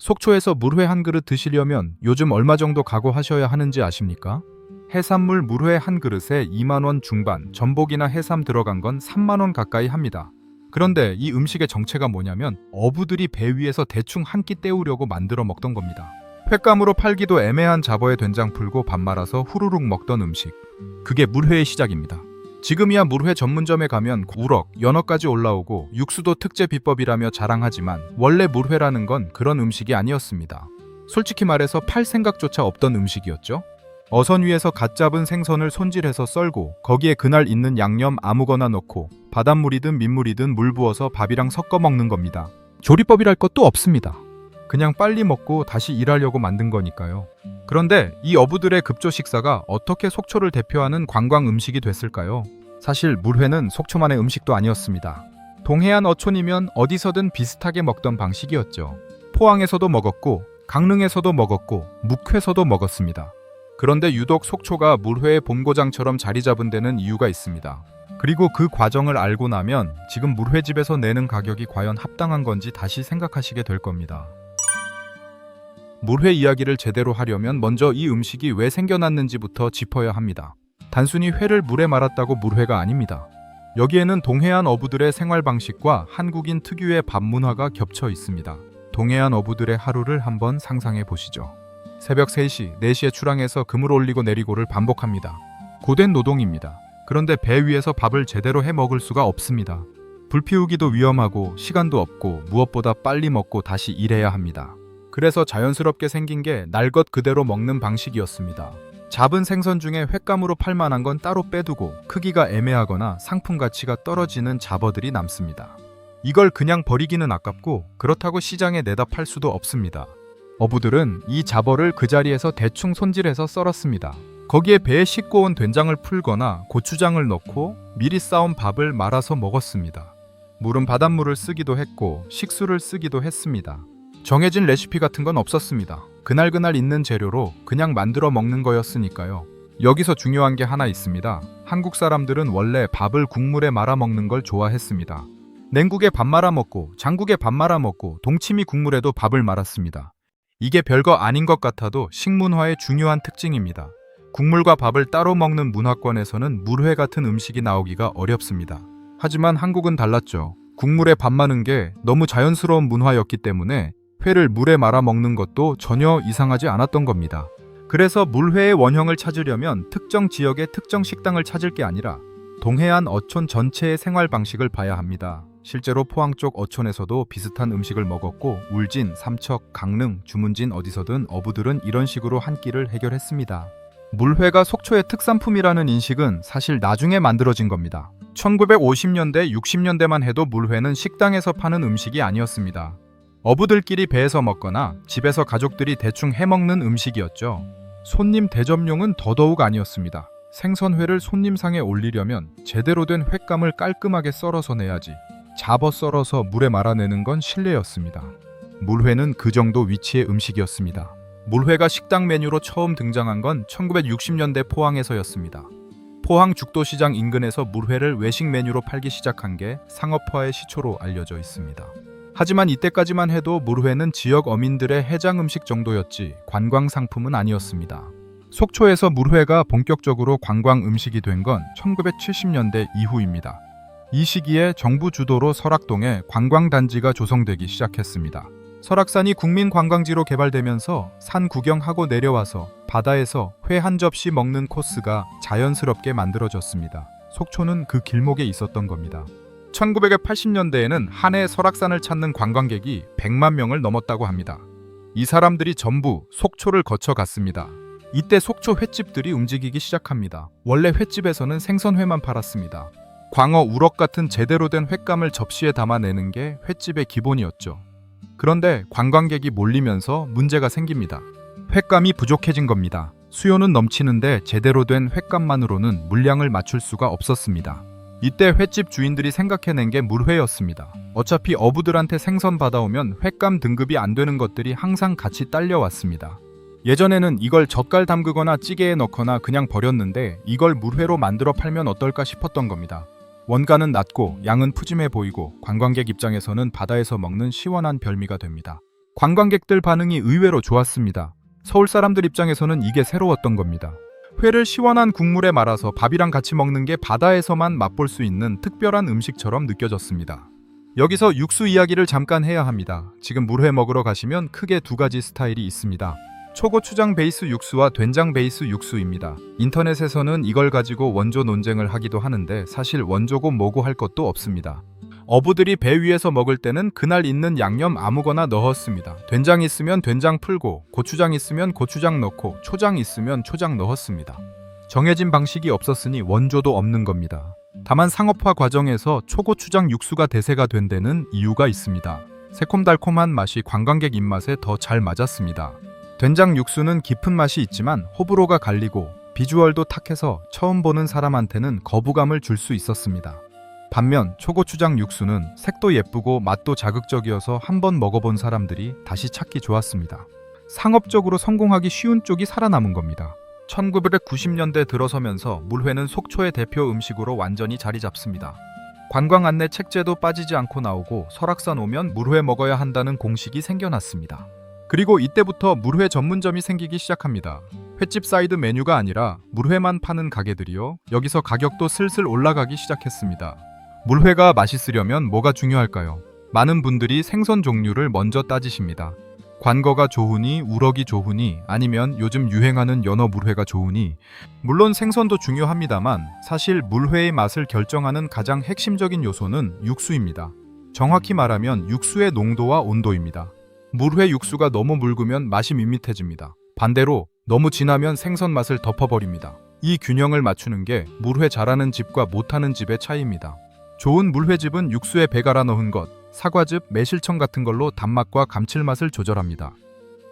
속초에서 물회 한 그릇 드시려면 요즘 얼마 정도 각오하셔야 하는지 아십니까? 해산물 물회 한 그릇에 2만 원 중반, 전복이나 해삼 들어간 건 3만 원 가까이 합니다. 그런데 이 음식의 정체가 뭐냐면 어부들이 배 위에서 대충 한 끼 때우려고 만들어 먹던 겁니다. 횟감으로 팔기도 애매한 잡어에 된장 풀고 밥 말아서 후루룩 먹던 음식. 그게 물회의 시작입니다. 지금이야 물회 전문점에 가면 우럭, 연어까지 올라오고 육수도 특제 비법이라며 자랑하지만 원래 물회라는 건 그런 음식이 아니었습니다. 솔직히 말해서 팔 생각조차 없던 음식이었죠. 어선 위에서 갓 잡은 생선을 손질해서 썰고 거기에 그날 있는 양념 아무거나 넣고 바닷물이든 민물이든 물 부어서 밥이랑 섞어 먹는 겁니다. 조리법이랄 것도 없습니다. 그냥 빨리 먹고 다시 일하려고 만든 거니까요. 그런데 이 어부들의 급조 식사가 어떻게 속초를 대표하는 관광 음식이 됐을까요? 사실 물회는 속초만의 음식도 아니었습니다. 동해안 어촌이면 어디서든 비슷하게 먹던 방식이었죠. 포항에서도 먹었고 강릉에서도 먹었고 묵회서도 먹었습니다. 그런데 유독 속초가 물회의 본고장처럼 자리 잡은 데는 이유가 있습니다. 그리고 그 과정을 알고 나면 지금 물회집에서 내는 가격이 과연 합당한 건지 다시 생각하시게 될 겁니다. 물회 이야기를 제대로 하려면 먼저 이 음식이 왜 생겨났는지부터 짚어야 합니다. 단순히 회를 물에 말았다고 물회가 아닙니다. 여기에는 동해안 어부들의 생활 방식과 한국인 특유의 밥 문화가 겹쳐 있습니다. 동해안 어부들의 하루를 한번 상상해 보시죠. 새벽 3시, 4시에 출항해서 그물 올리고 내리고를 반복합니다. 고된 노동입니다. 그런데 배 위에서 밥을 제대로 해 먹을 수가 없습니다. 불 피우기도 위험하고 시간도 없고 무엇보다 빨리 먹고 다시 일해야 합니다. 그래서 자연스럽게 생긴 게 날 것 그대로 먹는 방식이었습니다. 잡은 생선 중에 횟감으로 팔만한 건 따로 빼두고 크기가 애매하거나 상품 가치가 떨어지는 잡어들이 남습니다. 이걸 그냥 버리기는 아깝고 그렇다고 시장에 내다 팔 수도 없습니다. 어부들은 이 잡어를 그 자리에서 대충 손질해서 썰었습니다. 거기에 배에 싣고 온 된장을 풀거나 고추장을 넣고 미리 싸온 밥을 말아서 먹었습니다. 물은 바닷물을 쓰기도 했고 식수를 쓰기도 했습니다. 정해진 레시피 같은 건 없었습니다. 그날그날 있는 재료로 그냥 만들어 먹는 거였으니까요. 여기서 중요한 게 하나 있습니다. 한국 사람들은 원래 밥을 국물에 말아 먹는 걸 좋아했습니다. 냉국에 밥 말아 먹고 장국에 밥 말아 먹고 동치미 국물에도 밥을 말았습니다. 이게 별거 아닌 것 같아도 식문화의 중요한 특징입니다. 국물과 밥을 따로 먹는 문화권에서는 물회 같은 음식이 나오기가 어렵습니다. 하지만 한국은 달랐죠. 국물에 밥 마는 게 너무 자연스러운 문화였기 때문에 회를 물에 말아 먹는 것도 전혀 이상하지 않았던 겁니다. 그래서 물회의 원형을 찾으려면 특정 지역의 특정 식당을 찾을 게 아니라 동해안 어촌 전체의 생활 방식을 봐야 합니다. 실제로 포항 쪽 어촌에서도 비슷한 음식을 먹었고 울진, 삼척, 강릉, 주문진 어디서든 어부들은 이런 식으로 한 끼를 해결했습니다. 물회가 속초의 특산품이라는 인식은 사실 나중에 만들어진 겁니다. 1950년대, 60년대만 해도 물회는 식당에서 파는 음식이 아니었습니다. 어부들끼리 배에서 먹거나 집에서 가족들이 대충 해먹는 음식이었죠. 손님 대접용은 더더욱 아니었습니다. 생선회를 손님상에 올리려면 제대로 된 횟감을 깔끔하게 썰어서 내야지 잡어 썰어서 물에 말아내는 건 실례였습니다. 물회는 그 정도 위치의 음식이었습니다. 물회가 식당 메뉴로 처음 등장한 건 1960년대 포항에서였습니다. 포항 죽도시장 인근에서 물회를 외식 메뉴로 팔기 시작한 게 상업화의 시초로 알려져 있습니다. 하지만 이때까지만 해도 물회는 지역 어민들의 해장 음식 정도였지 관광 상품은 아니었습니다. 속초에서 물회가 본격적으로 관광 음식이 된 건 1970년대 이후입니다. 이 시기에 정부 주도로 설악동에 관광단지가 조성되기 시작했습니다. 설악산이 국민관광지로 개발되면서 산 구경하고 내려와서 바다에서 회 한 접시 먹는 코스가 자연스럽게 만들어졌습니다. 속초는 그 길목에 있었던 겁니다. 1980년대에는 한 해 설악산을 찾는 관광객이 100만 명을 넘었다고 합니다. 이 사람들이 전부 속초를 거쳐 갔습니다. 이때 속초 횟집들이 움직이기 시작합니다. 원래 횟집에서는 생선회만 팔았습니다. 광어, 우럭 같은 제대로 된 횟감을 접시에 담아내는 게 횟집의 기본이었죠. 그런데 관광객이 몰리면서 문제가 생깁니다. 횟감이 부족해진 겁니다. 수요는 넘치는데 제대로 된 횟감만으로는 물량을 맞출 수가 없었습니다. 이때 횟집 주인들이 생각해낸 게 물회였습니다. 어차피 어부들한테 생선 받아오면 횟감 등급이 안 되는 것들이 항상 같이 딸려왔습니다. 예전에는 이걸 젓갈 담그거나 찌개에 넣거나 그냥 버렸는데 이걸 물회로 만들어 팔면 어떨까 싶었던 겁니다. 원가는 낮고 양은 푸짐해 보이고 관광객 입장에서는 바다에서 먹는 시원한 별미가 됩니다. 관광객들 반응이 의외로 좋았습니다. 서울 사람들 입장에서는 이게 새로웠던 겁니다. 회를 시원한 국물에 말아서 밥이랑 같이 먹는 게 바다에서만 맛볼 수 있는 특별한 음식처럼 느껴졌습니다. 여기서 육수 이야기를 잠깐 해야 합니다. 지금 물회 먹으러 가시면 크게 두 가지 스타일이 있습니다. 초고추장 베이스 육수와 된장 베이스 육수입니다. 인터넷에서는 이걸 가지고 원조 논쟁을 하기도 하는데 사실 원조고 뭐고 할 것도 없습니다. 어부들이 배 위에서 먹을 때는 그날 있는 양념 아무거나 넣었습니다. 된장 있으면 된장 풀고, 고추장 있으면 고추장 넣고, 초장 있으면 초장 넣었습니다. 정해진 방식이 없었으니 원조도 없는 겁니다. 다만 상업화 과정에서 초고추장 육수가 대세가 된 데는 이유가 있습니다. 새콤달콤한 맛이 관광객 입맛에 더 잘 맞았습니다. 된장 육수는 깊은 맛이 있지만 호불호가 갈리고 비주얼도 탁해서 처음 보는 사람한테는 거부감을 줄 수 있었습니다. 반면 초고추장 육수는 색도 예쁘고 맛도 자극적이어서 한번 먹어본 사람들이 다시 찾기 좋았습니다. 상업적으로 성공하기 쉬운 쪽이 살아남은 겁니다. 1990년대 들어서면서 물회는 속초의 대표 음식으로 완전히 자리 잡습니다. 관광 안내 책제도 빠지지 않고 나오고 설악산 오면 물회 먹어야 한다는 공식이 생겨났습니다. 그리고 이때부터 물회 전문점이 생기기 시작합니다. 횟집 사이드 메뉴가 아니라 물회만 파는 가게들이요. 여기서 가격도 슬슬 올라가기 시작했습니다. 물회가 맛있으려면 뭐가 중요할까요? 많은 분들이 생선 종류를 먼저 따지십니다. 관거가 좋으니, 우럭이 좋으니, 아니면 요즘 유행하는 연어 물회가 좋으니. 물론 생선도 중요합니다만 사실 물회의 맛을 결정하는 가장 핵심적인 요소는 육수입니다. 정확히 말하면 육수의 농도와 온도입니다. 물회 육수가 너무 묽으면 맛이 밋밋해집니다. 반대로 너무 진하면 생선 맛을 덮어버립니다. 이 균형을 맞추는 게 물회 잘하는 집과 못하는 집의 차이입니다. 좋은 물회집은 육수에 배 갈아 넣은 것, 사과즙, 매실청 같은 걸로 단맛과 감칠맛을 조절합니다.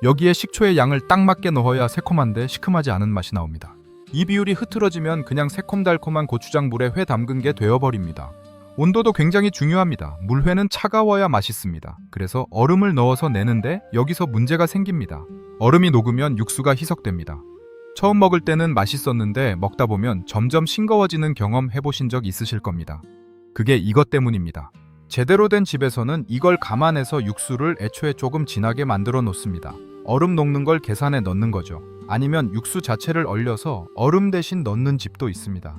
여기에 식초의 양을 딱 맞게 넣어야 새콤한데 시큼하지 않은 맛이 나옵니다. 이 비율이 흐트러지면 그냥 새콤달콤한 고추장 물에 회 담근 게 되어버립니다. 온도도 굉장히 중요합니다. 물회는 차가워야 맛있습니다. 그래서 얼음을 넣어서 내는데 여기서 문제가 생깁니다. 얼음이 녹으면 육수가 희석됩니다. 처음 먹을 때는 맛있었는데 먹다 보면 점점 싱거워지는 경험 해보신 적 있으실 겁니다. 그게 이것 때문입니다. 제대로 된 집에서는 이걸 감안해서 육수를 애초에 조금 진하게 만들어 놓습니다. 얼음 녹는 걸 계산해 넣는 거죠. 아니면 육수 자체를 얼려서 얼음 대신 넣는 집도 있습니다.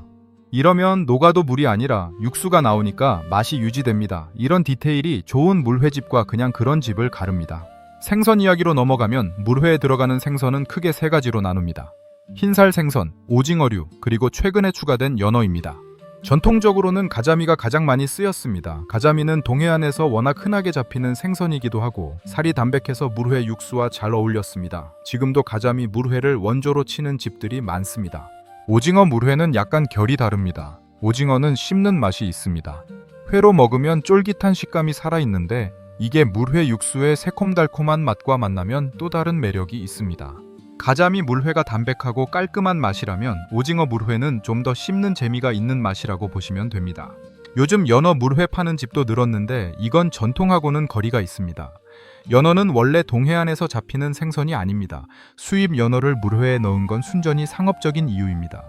이러면 녹아도 물이 아니라 육수가 나오니까 맛이 유지됩니다. 이런 디테일이 좋은 물회집과 그냥 그런 집을 가릅니다. 생선 이야기로 넘어가면 물회에 들어가는 생선은 크게 세 가지로 나눕니다. 흰살 생선, 오징어류, 그리고 최근에 추가된 연어입니다. 전통적으로는 가자미가 가장 많이 쓰였습니다. 가자미는 동해안에서 워낙 흔하게 잡히는 생선이기도 하고 살이 담백해서 물회 육수와 잘 어울렸습니다. 지금도 가자미 물회를 원조로 치는 집들이 많습니다. 오징어 물회는 약간 결이 다릅니다. 오징어는 씹는 맛이 있습니다. 회로 먹으면 쫄깃한 식감이 살아있는데 이게 물회 육수의 새콤달콤한 맛과 만나면 또 다른 매력이 있습니다. 가자미 물회가 담백하고 깔끔한 맛이라면 오징어 물회는 좀 더 씹는 재미가 있는 맛이라고 보시면 됩니다. 요즘 연어 물회 파는 집도 늘었는데 이건 전통하고는 거리가 있습니다. 연어는 원래 동해안에서 잡히는 생선이 아닙니다. 수입 연어를 물회에 넣은 건 순전히 상업적인 이유입니다.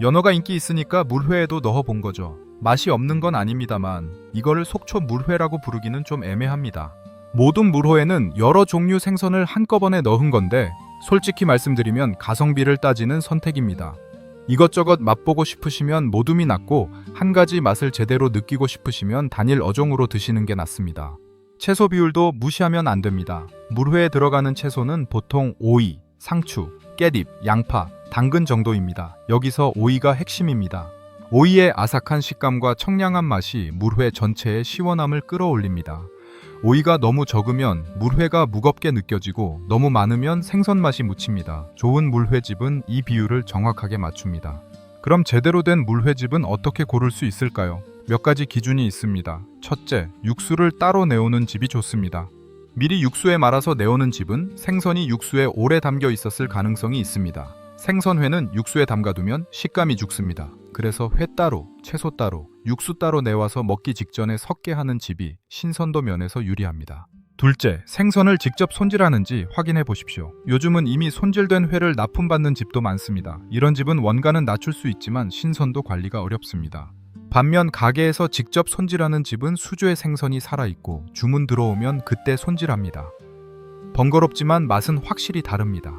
연어가 인기 있으니까 물회에도 넣어본 거죠. 맛이 없는 건 아닙니다만 이거를 속초 물회라고 부르기는 좀 애매합니다. 모든 물회에는 여러 종류 생선을 한꺼번에 넣은 건데 솔직히 말씀드리면 가성비를 따지는 선택입니다. 이것저것 맛보고 싶으시면 모둠이 낫고 한 가지 맛을 제대로 느끼고 싶으시면 단일 어종으로 드시는 게 낫습니다. 채소 비율도 무시하면 안 됩니다. 물회에 들어가는 채소는 보통 오이, 상추, 깻잎, 양파, 당근 정도입니다. 여기서 오이가 핵심입니다. 오이의 아삭한 식감과 청량한 맛이 물회 전체의 시원함을 끌어올립니다. 오이가 너무 적으면 물회가 무겁게 느껴지고 너무 많으면 생선 맛이 묻힙니다. 좋은 물회집은 이 비율을 정확하게 맞춥니다. 그럼 제대로 된 물회집은 어떻게 고를 수 있을까요? 몇 가지 기준이 있습니다. 첫째, 육수를 따로 내오는 집이 좋습니다. 미리 육수에 말아서 내오는 집은 생선이 육수에 오래 담겨 있었을 가능성이 있습니다. 생선회는 육수에 담가두면 식감이 죽습니다. 그래서 회 따로, 채소 따로, 육수 따로 내와서 먹기 직전에 섞게 하는 집이 신선도 면에서 유리합니다. 둘째, 생선을 직접 손질하는지 확인해 보십시오. 요즘은 이미 손질된 회를 납품받는 집도 많습니다. 이런 집은 원가는 낮출 수 있지만 신선도 관리가 어렵습니다. 반면 가게에서 직접 손질하는 집은 수조의 생선이 살아있고 주문 들어오면 그때 손질합니다. 번거롭지만 맛은 확실히 다릅니다.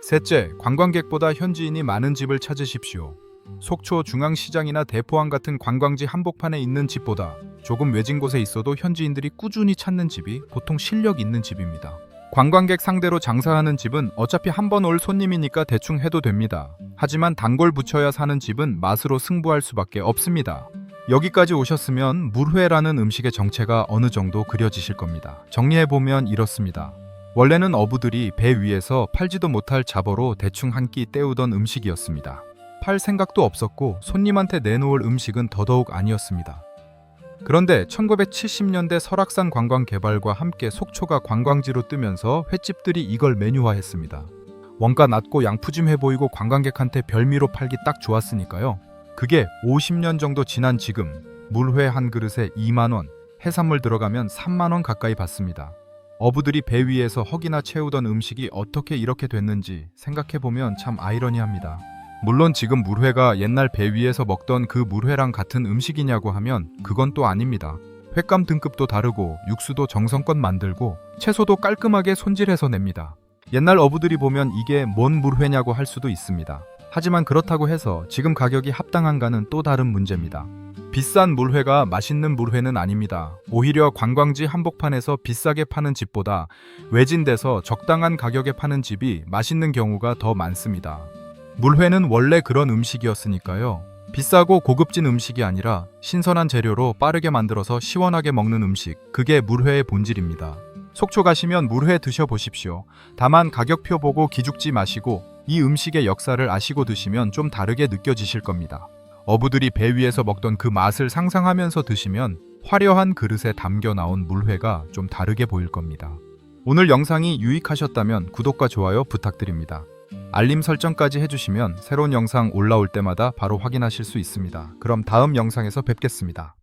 셋째, 관광객보다 현지인이 많은 집을 찾으십시오. 속초 중앙시장이나 대포항 같은 관광지 한복판에 있는 집보다 조금 외진 곳에 있어도 현지인들이 꾸준히 찾는 집이 보통 실력 있는 집입니다. 관광객 상대로 장사하는 집은 어차피 한 번 올 손님이니까 대충 해도 됩니다. 하지만 단골 붙여야 사는 집은 맛으로 승부할 수밖에 없습니다. 여기까지 오셨으면 물회라는 음식의 정체가 어느 정도 그려지실 겁니다. 정리해보면 이렇습니다. 원래는 어부들이 배 위에서 팔지도 못할 잡어로 대충 한 끼 때우던 음식이었습니다. 팔 생각도 없었고 손님한테 내놓을 음식은 더더욱 아니었습니다. 그런데 1970년대 설악산 관광 개발과 함께 속초가 관광지로 뜨면서 횟집들이 이걸 메뉴화했습니다. 원가 낮고 양푸짐해 보이고 관광객한테 별미로 팔기 딱 좋았으니까요. 그게 50년 정도 지난 지금 물회 한 그릇에 2만 원, 해산물 들어가면 3만 원 가까이 받습니다. 어부들이 배 위에서 허기나 채우던 음식이 어떻게 이렇게 됐는지 생각해보면 참 아이러니합니다. 물론 지금 물회가 옛날 배 위에서 먹던 그 물회랑 같은 음식이냐고 하면 그건 또 아닙니다. 횟감 등급도 다르고 육수도 정성껏 만들고 채소도 깔끔하게 손질해서 냅니다. 옛날 어부들이 보면 이게 뭔 물회냐고 할 수도 있습니다. 하지만 그렇다고 해서 지금 가격이 합당한가는 또 다른 문제입니다. 비싼 물회가 맛있는 물회는 아닙니다. 오히려 관광지 한복판에서 비싸게 파는 집보다 외진 데서 적당한 가격에 파는 집이 맛있는 경우가 더 많습니다. 물회는 원래 그런 음식이었으니까요. 비싸고 고급진 음식이 아니라 신선한 재료로 빠르게 만들어서 시원하게 먹는 음식, 그게 물회의 본질입니다. 속초 가시면 물회 드셔보십시오. 다만 가격표 보고 기죽지 마시고 이 음식의 역사를 아시고 드시면 좀 다르게 느껴지실 겁니다. 어부들이 배 위에서 먹던 그 맛을 상상하면서 드시면 화려한 그릇에 담겨 나온 물회가 좀 다르게 보일 겁니다. 오늘 영상이 유익하셨다면 구독과 좋아요 부탁드립니다. 알림 설정까지 해주시면 새로운 영상 올라올 때마다 바로 확인하실 수 있습니다. 그럼 다음 영상에서 뵙겠습니다.